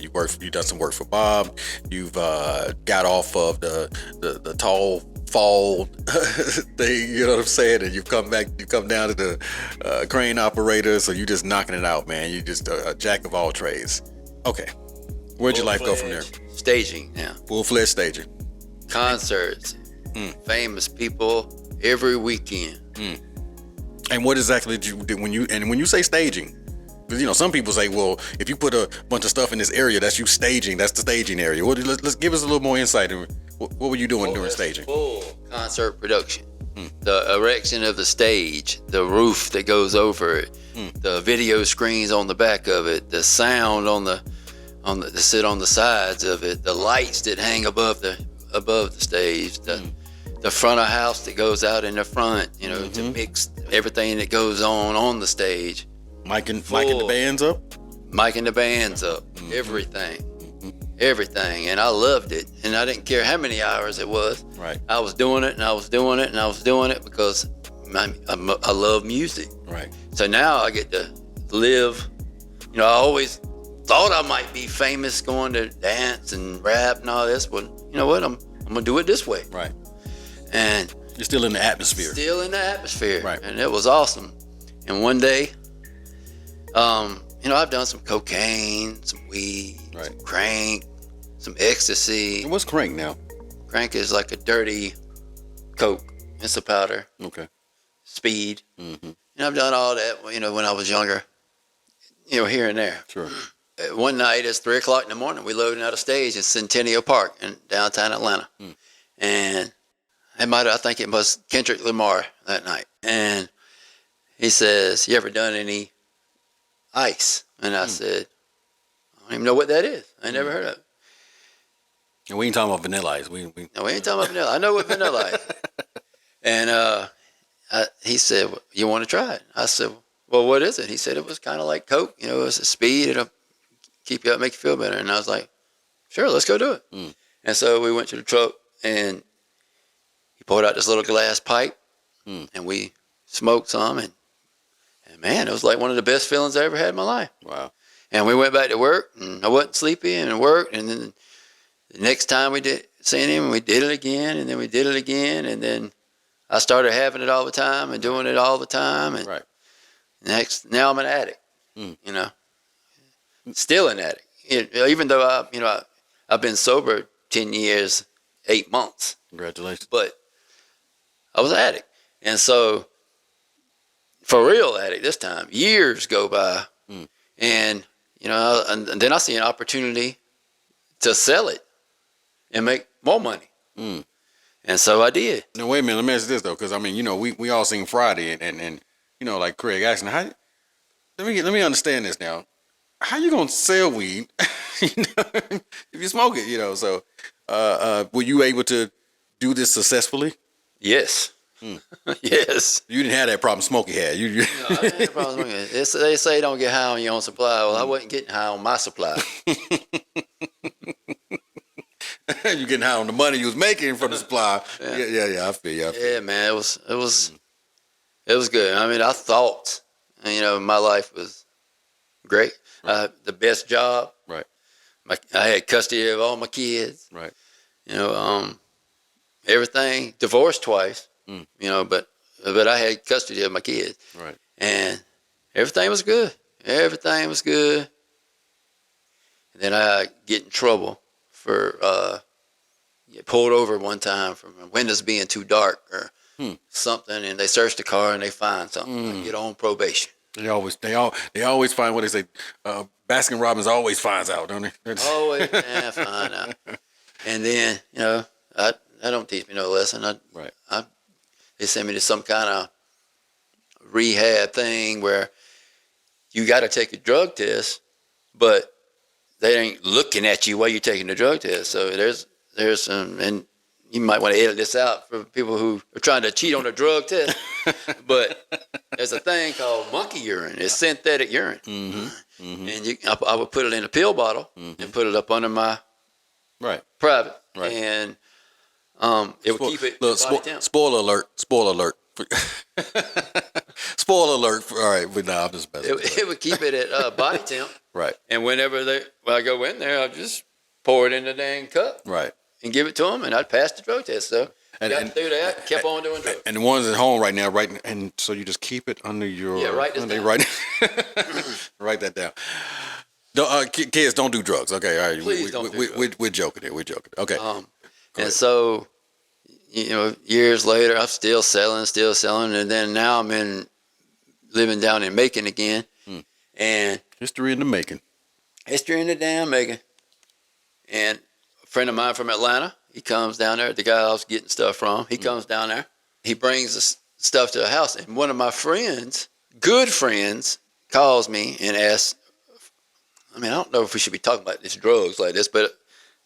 You've done some work for Bob. You've got off of the tall fall thing, you know what I'm saying? And you come down to the crane operator. So you're just knocking it out, man. You just a jack of all trades. Okay, Where'd your life go from there? Staging now. Full-fledged staging. Concerts. Famous people every weekend. And what exactly did you do when you say staging? Because some people say, well, if you put a bunch of stuff in this area, that's you staging. That's the staging area. Let's give us a little more insight. What were you doing during staging? Full concert production. The erection of the stage, the roof that goes over it, the video screens on the back of it, the sound that sit on the sides of it, the lights that hang above the stage, the front of house that goes out in the front, to mix everything that goes on the stage. Micing the bands up? Micing the bands up. Everything. And I loved it. And I didn't care how many hours it was. Right. I was doing it and I was doing it and I was doing it because I love music. Right. So now I get to live. I always thought I might be famous going to dance and rap and all this, but you know what? I'm gonna do it this way. Right. And you're still in the atmosphere. Right. And it was awesome. And one day, I've done some cocaine, some weed, some crank, some ecstasy. And what's crank now? Crank is like a dirty coke. It's a powder. Okay. Speed. Mm-hmm. I've done all that, when I was younger, here and there. Sure. One night, it's 3 o'clock in the morning. We loading out a stage in Centennial Park in downtown Atlanta. And I think it was Kendrick Lamar that night. And he says, "You ever done any ice?" And I said, "I don't even know what that is. I never heard of it." And we ain't talking about vanilla ice. We ain't talking about vanilla. I know what vanilla ice is. And he said, "Well, you want to try it?" I said, "Well, what is it?" He said it was kind of like Coke. It's a speed. It'll keep you up, make you feel better. And I was like, "Sure, let's go do it." And so we went to the truck, and he poured out this little glass pipe, and we smoked some, and man, it was like one of the best feelings I ever had in my life. Wow. And we went back to work, and I wasn't sleepy, and it worked. And then the next time we did seen him, we did it again, and then we did it again, and then I started having it all the time and doing it all the time. And now I'm an addict. Still an addict. Even though I've been sober 10 years, 8 months. Congratulations. But I was an addict. And so, for real addict this time, years go by. And, and then I see an opportunity to sell it and make more money. And so I did. Now, wait a minute. Let me ask you this, though, because, we all seen Friday, and like Craig asking, let me understand this now. How you going to sell weed if you smoke it, So, were you able to do this successfully? Yes. Yes. You didn't have that problem Smokey had. No, I didn't have a problem smoking it. They say don't get high on your own supply. Well, I wasn't getting high on my supply. You getting high on the money you was making from the supply. Yeah. I feel you. Yeah, man. It was good. I thought, my life was great. Right. The best job. Right. I had custody of all my kids. Right. Everything. Divorced twice. But I had custody of my kids. Right. And everything was good. Everything was good. And then I get in trouble for get pulled over one time for my windows being too dark or something, and they search the car and they find something. I get on probation. They always find what they say. Baskin Robbins always finds out, don't they? Always find out. And then I don't teach me no lesson. They send me to some kind of rehab thing where you got to take a drug test, but they ain't looking at you while you're taking the drug test. So there's some, and you might want to edit this out for people who are trying to cheat on a drug test. But there's a thing called monkey urine. It's synthetic urine. And I would put it in a pill bottle and put it up under my private. Right. And it would keep it body temp. Spoiler alert. Spoiler alert. All right, but I'm just messing. It would keep it at body temp. Right. And whenever I go in there, I just pour it in the dang cup. Right. And give it to them, and I'd pass the drug test. So got through that, kept on doing drugs. And the ones at home right now, and so you just keep it under your... Yeah, write this down. Write that down. Kids, don't do drugs. Okay, all right. Please don't do drugs. We're joking here. We're joking. Okay. And so, years later, I'm still selling, and then now I'm living down in Macon again, and history in the making. History in the damn making. And a friend of mine from Atlanta, he comes down there. The guy I was getting stuff from, he comes down there. He brings the stuff to the house, and one of my friends, good friends, calls me and asks. I mean, I don't know if we should be talking about these drugs like this, but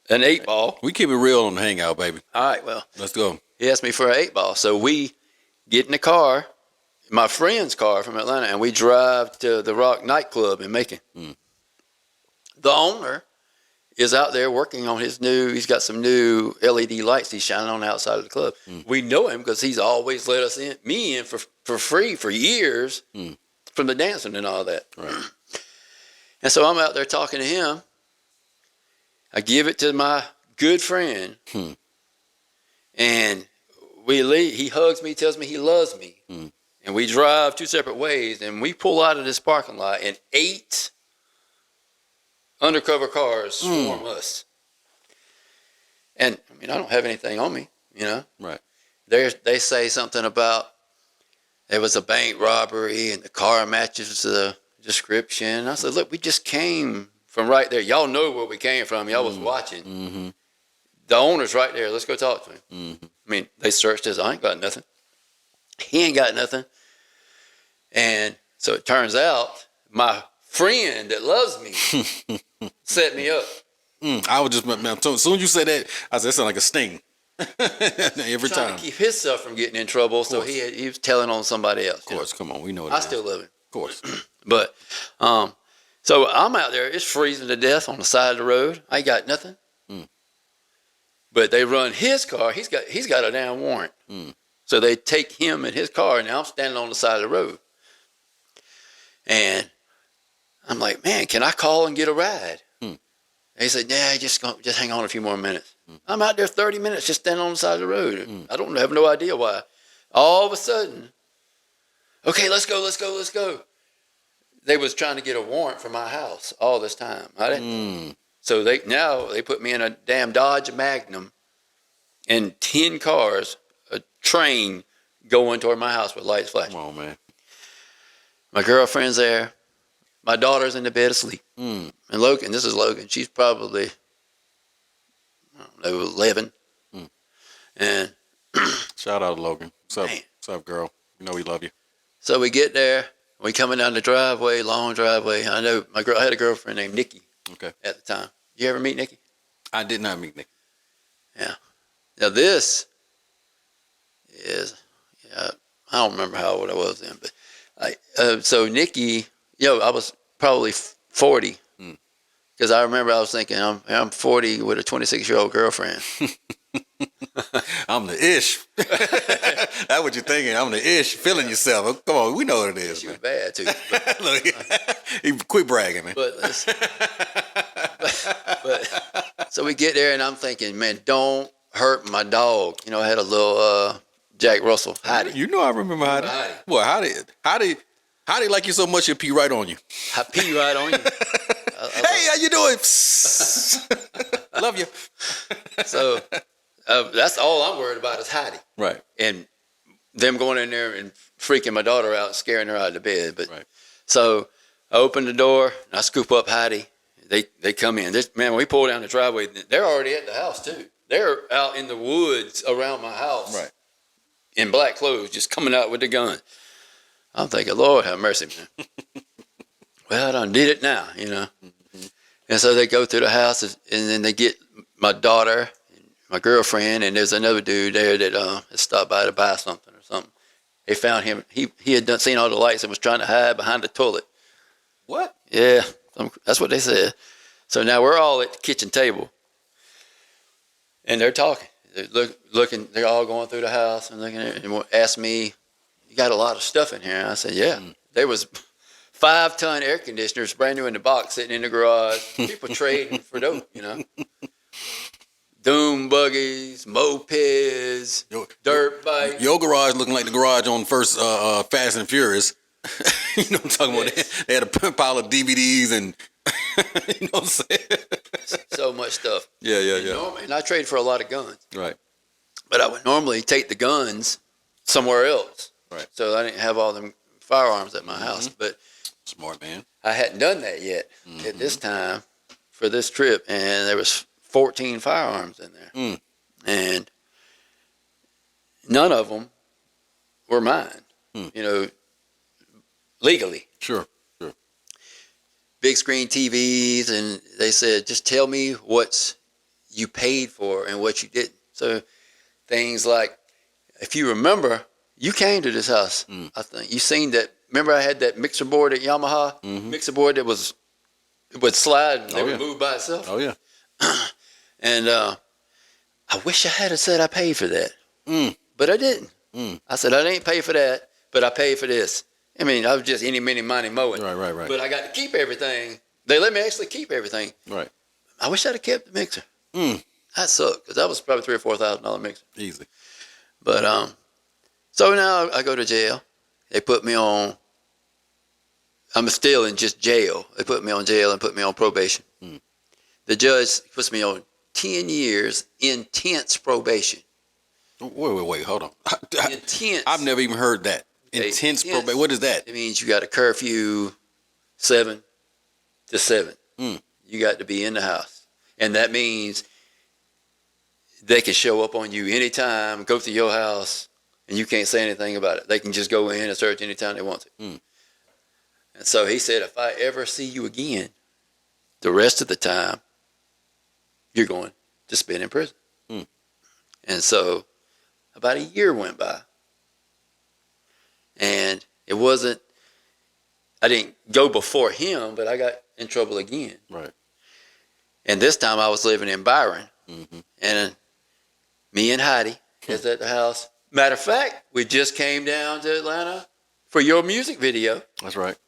an 8-ball. We keep it real on the Hangout, baby. All right, well. Let's go. He asked me for an 8-ball. So we get in the car, my friend's car from Atlanta, and we drive to the Rock nightclub in Macon. The owner is out there working on he's got some new LED lights he's shining on the outside of the club. We know him because he's always let me in for free for years from the dancing and all that. Right. And so I'm out there talking to him. I give it to my good friend, and we leave. He hugs me, tells me he loves me, and we drive 2 separate ways, and we pull out of this parking lot, and 8 undercover cars swarm us. And I mean, I don't have anything on me, Right. They say something about there was a bank robbery, and the car matches the description. I said, look, we just came from right there. Y'all know where we came from. Y'all was watching. The owner's right there. Let's go talk to him. I mean, they searched his. I ain't got nothing. He ain't got nothing. And so it turns out my friend that loves me set me up. I was just, man, as soon as you said that, I said, that sounds like a sting. Every trying time. to keep himself from getting in trouble, so he was telling on somebody else. Of course, come on, we know it. I still love him. Of course. But, so I'm out there. It's freezing to death on the side of the road. I ain't got nothing. But they run his car. He's got a damn warrant. So they take him in his car, and now I'm standing on the side of the road. And I'm like, man, can I call and get a ride? And he said, yeah, just hang on a few more minutes. I'm out there 30 minutes just standing on the side of the road. I don't have no idea why. All of a sudden, okay, let's go. They was trying to get a warrant for my house all this time. I didn't. So they put me in a damn Dodge Magnum and 10 cars, a train going toward my house with lights flashing. Come on, man. My girlfriend's there. My daughter's in the bed asleep. And this is Logan. She's probably, I don't know, 11. And shout out to Logan. What's up? Man. What's up, girl? You know we love you. So we get there. We coming down the driveway, long driveway. I know I had a girlfriend named Nikki. Okay. At the time. You ever meet Nikki? I did not meet Nikki. Yeah. Now this is, I don't remember how old I was then, but so Nikki, I was probably 40. Because I remember I was thinking, I'm 40 with a 26-year-old girlfriend. I'm the ish. That's what you're thinking. I'm the ish. Feeling yourself. Come on, we know what it is. She man. was bad too. But, Look, quit bragging, man. But so we get there, and I'm thinking, man, don't hurt my dog. I had a little Jack Russell, Heidi. You know I remember Heidi. Well, Heidi like you so much he'll pee right on you. I pee right on you. Hey, how you doing? Love you. So that's all I'm worried about is Heidi. Right. And them going in there and freaking my daughter out, scaring her out of the bed. But right. So I open the door, and I scoop up Heidi. They come in. Man, when we pull down the driveway, they're already at the house too. They're out in the woods around my house. Right. In black clothes, just coming out with the gun. I'm thinking, Lord have mercy, man. Well, I done did it now, And so they go through the house, and then they get my daughter, my girlfriend, and there's another dude there that had stopped by to buy something or something. They found him. He had seen all the lights and was trying to hide behind the toilet. What? Yeah, that's what they said. So now we're all at the kitchen table, and they're talking. They're looking. They're all going through the house and looking at it and asked me, "You got a lot of stuff in here?" I said, "Yeah." There was 5-ton air conditioners, brand new in the box, sitting in the garage. People trading for dope, Doom buggies, mopeds, dirt bikes. Your garage looking like the garage on first Fast and Furious. You know what I'm talking about? They had a pile of DVDs and You know what I'm saying? So much stuff. Yeah. And I traded for a lot of guns. Right. But I would normally take the guns somewhere else. Right. So I didn't have all them firearms at my house. But smart man. I hadn't done that yet at this time for this trip. And there was 14 firearms in there. And none of them were mine, legally. Sure. Big screen TVs, and they said, just tell me what you paid for and what you didn't. So things like, if you remember, you came to this house, I think. You seen that. Remember I had that mixer board at Yamaha? Mixer board that it would slide and it would move by itself. Oh, yeah. And I wish I had said I paid for that. But I didn't. I said, I didn't pay for that, but I paid for this. I mean, I was just any, mini, money mowing. Right. But I got to keep everything. They let me actually keep everything. Right. I wish I'd have kept the mixer. That sucked, because that was probably $3,000 or $4,000 mixer. Easy. But so now I go to jail. They put me on. I'm still in just jail. They put me on jail and put me on probation. The judge puts me on 10 years intense probation. Wait. Hold on. Intense. I've never even heard that. Intense probation. What is that? It means you got a curfew 7 to 7. You got to be in the house. And that means they can show up on you anytime, go to your house, and you can't say anything about it. They can just go in and search anytime they want to. And so he said, if I ever see you again, the rest of the time, you're going to spend in prison. And so about a year went by. And it wasn't, I didn't go before him, but I got in trouble again. Right. And this time I was living in Byron. And me and Heidi is at the house. Matter of fact, we just came down to Atlanta for your music video. That's right.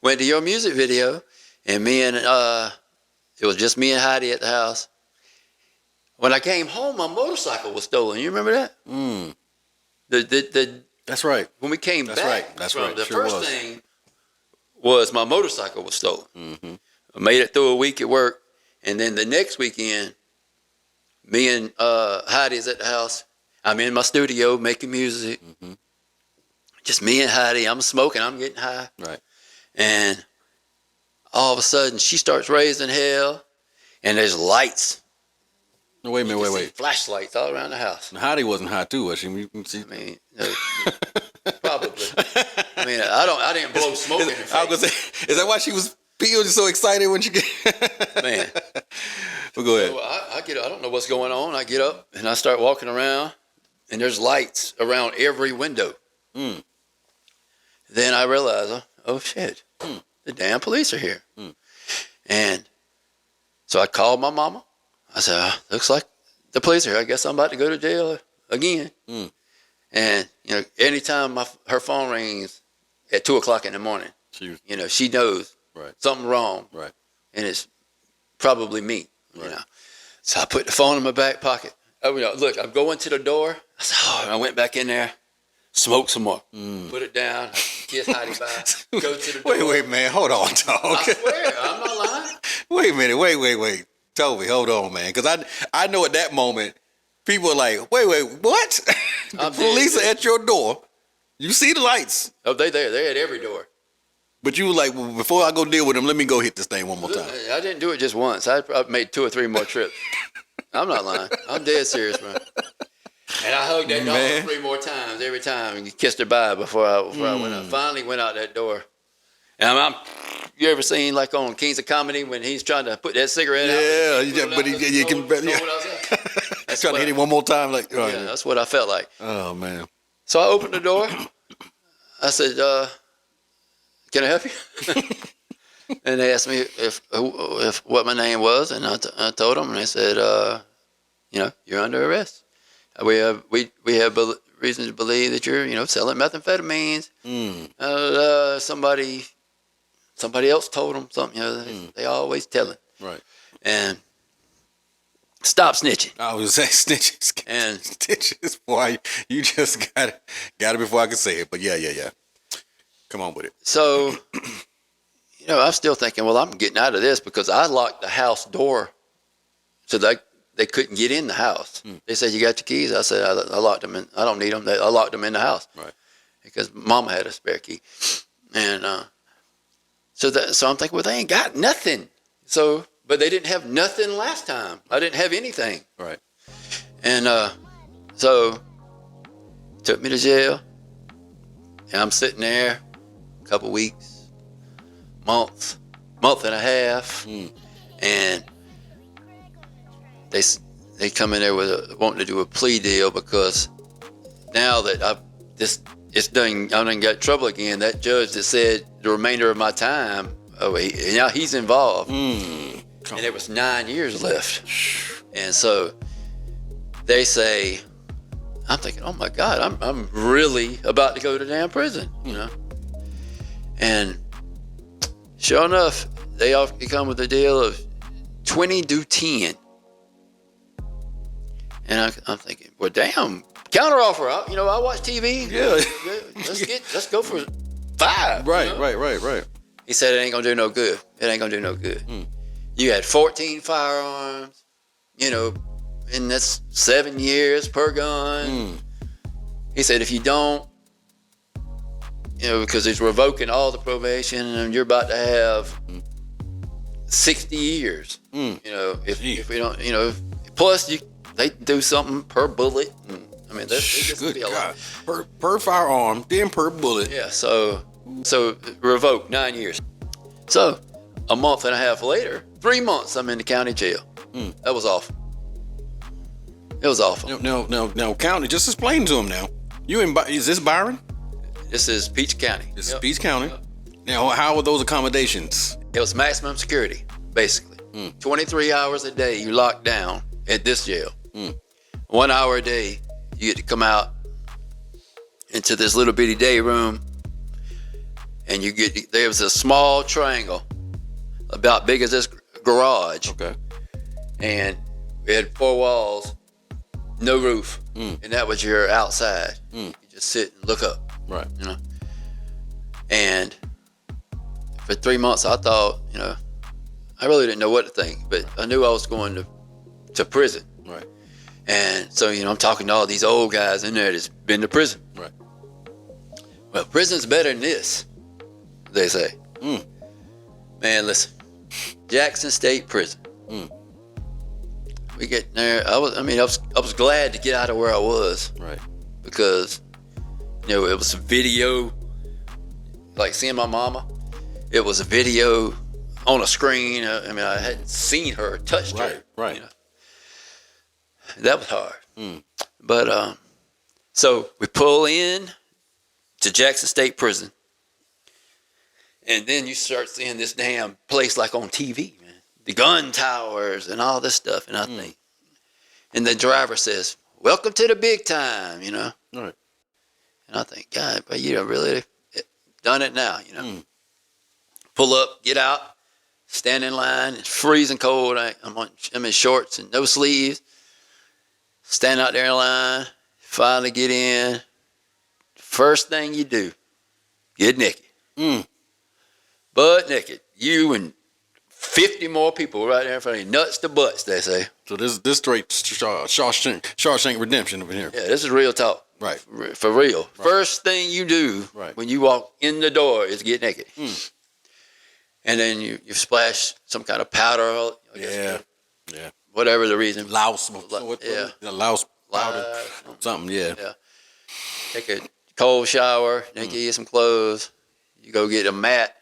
Went to your music video, and it was just me and Heidi at the house. When I came home, my motorcycle was stolen. You remember that? That's right. When we came back, That's right. The Sure first was. thing was my motorcycle was stolen. I made it through a week at work, and then the next weekend, me and Heidi's at the house. I'm in my studio making music. Just me and Heidi. I'm smoking. I'm getting high. Right. And all of a sudden, she starts raising hell, and there's lights. No, wait a minute. Wait. Flashlights all around the house. Now, Heidi wasn't high too, was she? I mean, probably. I mean, I didn't blow smoke in her face. I was gonna say, is that why she was so excited when she get? Man. Well, go ahead. So I get up. I don't know what's going on. I get up and I start walking around, and there's lights around every window. Then I realize, oh shit, the damn police are here. And so I called my mama. I said, looks like the police are here. I guess I'm about to go to jail again. And anytime her phone rings at 2:00 in the morning, she knows something wrong. Right. And it's probably me. So I put the phone in my back pocket. Look, I'm going to the door. I said, I went back in there, smoked some more, put it down, kiss Heidi bye, go to the door. Wait, man, hold on, dog. I swear, I'm not lying. Wait a minute, wait. Toby, hold on, man, because I know at that moment, people are like, wait, what? The police are at your door. You see the lights. Oh, they're there. They're at every door. But you were like, well, before I go deal with them, let me go hit this thing one more time. I didn't do it just once. I made 2 or 3 more trips. I'm not lying. I'm dead serious, man. And I hugged that dog 3 more times every time and kissed her bye before I went out. Finally went out that door. And you ever seen like on Kings of Comedy when he's trying to put that cigarette out? Yeah, but you can. That's trying to hit him one more time. Like, yeah, that's what I felt like. Oh, man. So I opened the door. I said, can I help you? And they asked me if what my name was, and I told them, and they said, you're under arrest. We have reason to believe that you're, selling methamphetamines. Somebody else told them something. They always telling. Right. And stop snitching. I was saying snitches. And stitches, boy. You just got it before I could say it. But yeah. Come on with it. So, I'm still thinking, well, I'm getting out of this because I locked the house door so they couldn't get in the house. They said, you got your keys? I said, I locked them in. I don't need them. I locked them in the house. Right. Because Mama had a spare key. And so I'm thinking, well, they ain't got nothing. But they didn't have nothing last time. I didn't have anything. Right. And so took me to jail. And I'm sitting there a couple weeks, month and a half. And they come in there with wanting to do a plea deal because now that I done got trouble again. That judge that said the remainder of my time, now he's involved. And there was 9 years left. And so they say, I'm thinking, oh my God, I'm really about to go to damn prison, And sure enough, they come with a deal of 20 to 10. And I'm thinking, well, damn, counteroffer. I watch TV. Yeah. Let's go for 5. Right. He said it ain't gonna do no good. It ain't gonna do no good. You had 14 firearms, and that's 7 years per gun. He said if you don't, because he's revoking all the probation and you're about to have 60 years. If we don't, plus they do something per bullet. This Good be a God. lot. Per firearm, then per bullet. Yeah, so revoked 9 years. So a month and a half later, 3 months I'm in the county jail. That was awful. It was awful. No, county. Just explain to him now. Is this Byron? This is Peach County. This is Peach County. Now, how are those accommodations? It was maximum security, basically. 23 hours a day you locked down at this jail. 1 hour a day you get to come out into this little bitty day room, and there was a small triangle about big as this garage. Okay. And we had 4 walls, no roof, and that was your outside. You just sit and look up. Right. And for 3 months, I thought, I really didn't know what to think, but I knew I was going to prison. Right. And so, I'm talking to all these old guys in there that's been to prison. Right. Well, prison's better than this, they say. Man, listen, Jackson State Prison. We get there. I was glad to get out of where I was. Right. Because, it was a video, like seeing my mama. It was a video on a screen. I hadn't seen her, touched her. Right. That was hard. But so we pull in to Jackson State Prison, and then you start seeing this damn place like on TV, man. The gun towers and all this stuff, and I think, and the driver says, "Welcome to the big time," Right. And I think, God, but you done really done it now, Pull up, get out, stand in line. It's freezing cold. I'm in shorts and no sleeves. Stand out there in line. Finally get in. First thing you do, get naked. Butt naked. You and 50 more people right there in front of you. Nuts to butts, they say. So this straight Shawshank Redemption over here. Yeah, this is real talk. Right. For real. Right. First thing you do when you walk in the door is get naked. And then you splash some kind of powder. Yeah. Whatever the reason. Louse. Louse powder. Something, yeah. Take a cold shower. Then get you some clothes. You go get a mat.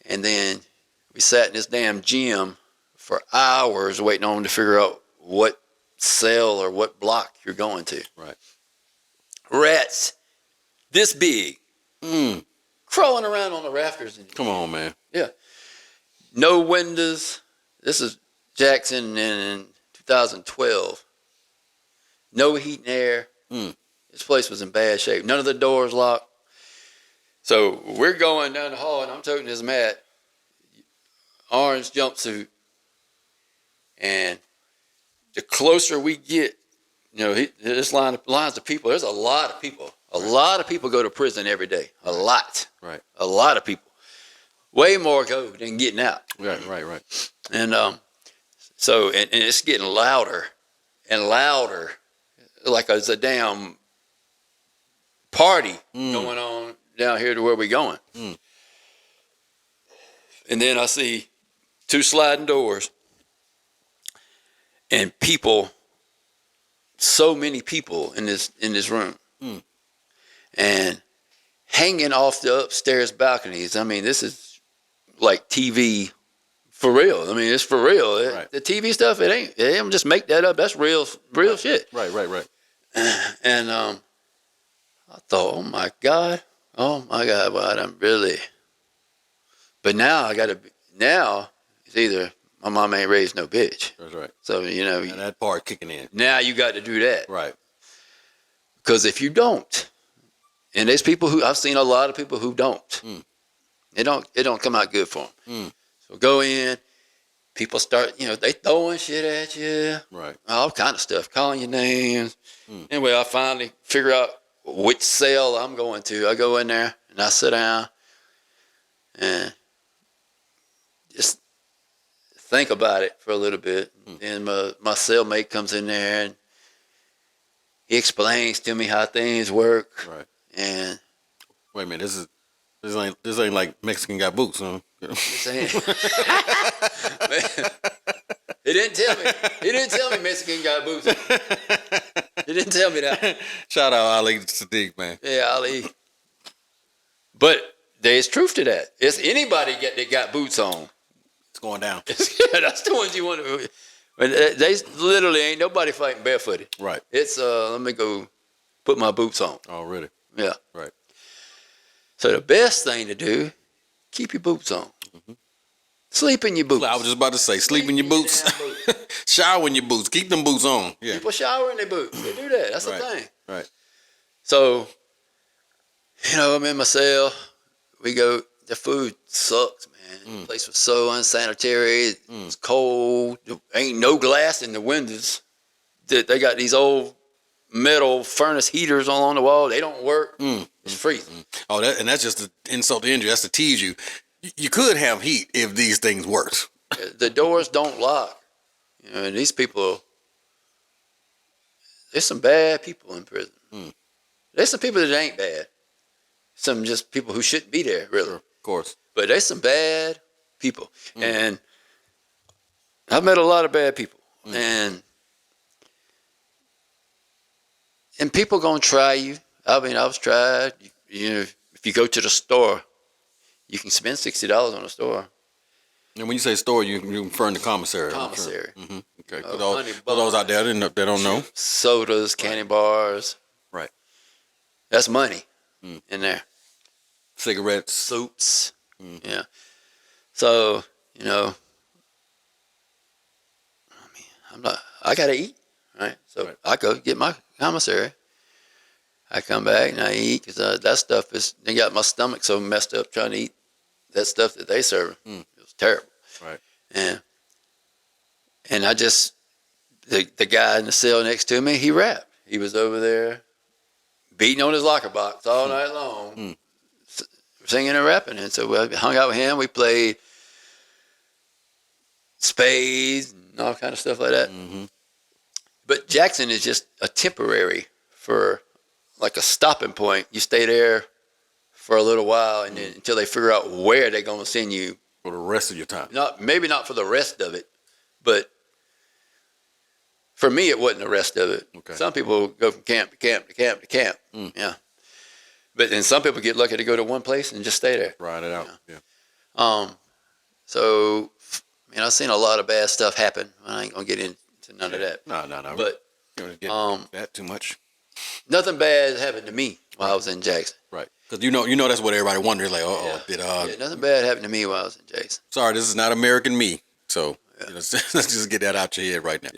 And then we sat in this damn gym for hours waiting on them to figure out what cell or what block you're going to. Right. Rats this big. Crawling around on the rafters. Come on, man. Yeah. No windows. This is Jackson in 2012. No heat and air. This place was in bad shape. None of the doors locked. So we're going down the hall, and I'm toting this mat, orange jumpsuit, and the closer we get, this lines of people. There's a lot of people. A lot of people go to prison every day. A lot. Right. A lot of people. way more code than getting out. Right. And so it's getting louder and louder, like it's a damn party going on down here to where we're going. And then I see 2 sliding doors and people, so many people in this room. And hanging off the upstairs balconies. I mean, this is like TV for real. I mean, it's for real. Right. The TV stuff, they don't just make that up. That's real shit. Right. And I thought, oh my God, well, I'm really. But now now it's either my mom ain't raised no bitch. That's right. So, and that part kicking in. Now you got to do that. Right. Because if you don't, and there's people I've seen a lot of people who don't. It don't come out good for them. So go in, people start, they throwing shit at you. Right. All kind of stuff, calling your names. Anyway, I finally figure out which cell I'm going to. I go in there and I sit down and just think about it for a little bit. And my cellmate comes in there and he explains to me how things work. Right. And wait a minute, this ain't like Mexican Got Boots, huh? This ain't. He didn't tell me. He didn't tell me Mexican got boots. He didn't tell me that. Shout out Ali Sadiq, man. Yeah, Ali. But there's truth to that. It's anybody that got boots on. It's going down. Yeah, that's the ones you want to. But they literally ain't nobody fighting barefooted. Right. It's let me go put my boots on. Oh, really? Yeah. Right. So the best thing to do, keep your boots on. Sleep in your boots. I was just about to say, sleep in your boots. Shower in your boots. Keep them boots on. Yeah. People shower in their boots. They do that. That's the thing. Right. So, I'm in my cell. We go. The food sucks, man. The place was so unsanitary. It's cold. There ain't no glass in the windows. They got these old metal furnace heaters on the wall. They don't work. It's freezing. Oh, that's just the insult to injury. That's to tease you. You could have heat if these things worked. The doors don't lock. And these people, there's some bad people in prison. There's some people that ain't bad. Some just people who shouldn't be there, really. Sure, of course. But there's some bad people. And I've met a lot of bad people. And people gonna try you. I mean, I was tried. If you go to the store, you can spend $60 on a store. And when you say store, you're referring to commissary. Commissary. Sure. Okay. For those out there that don't know. Sodas, candy bars. Right. That's money in there. Cigarettes. Suits. Yeah. So, I gotta eat, right? So I go get my commissary. I come back and I eat because that stuff they got my stomach so messed up trying to eat that stuff that they serve. It was terrible. Right. And I just, the guy in the cell next to me, he rapped. He was over there beating on his locker box all night long, singing and rapping. And so I hung out with him. We played spades and all kind of stuff like that. But Jackson is just a temporary for like a stopping point. You stay there for a little while and then until they figure out where they're going to send you. For the rest of your time. Maybe not for the rest of it, but for me, it wasn't the rest of it. Okay. Some people go from camp to camp to camp to camp. Yeah. But then some people get lucky to go to one place and just stay there. Ride it out. Yeah. So, I've seen a lot of bad stuff happen. I ain't going to get into none of that. No. But you don't get that too much. Nothing bad happened to me while I was in Jackson. Right. Because you know that's what everybody wonders. Like, nothing bad happened to me while I was in Jackson. Sorry, this is not American Me. So let's just get that out your head right now.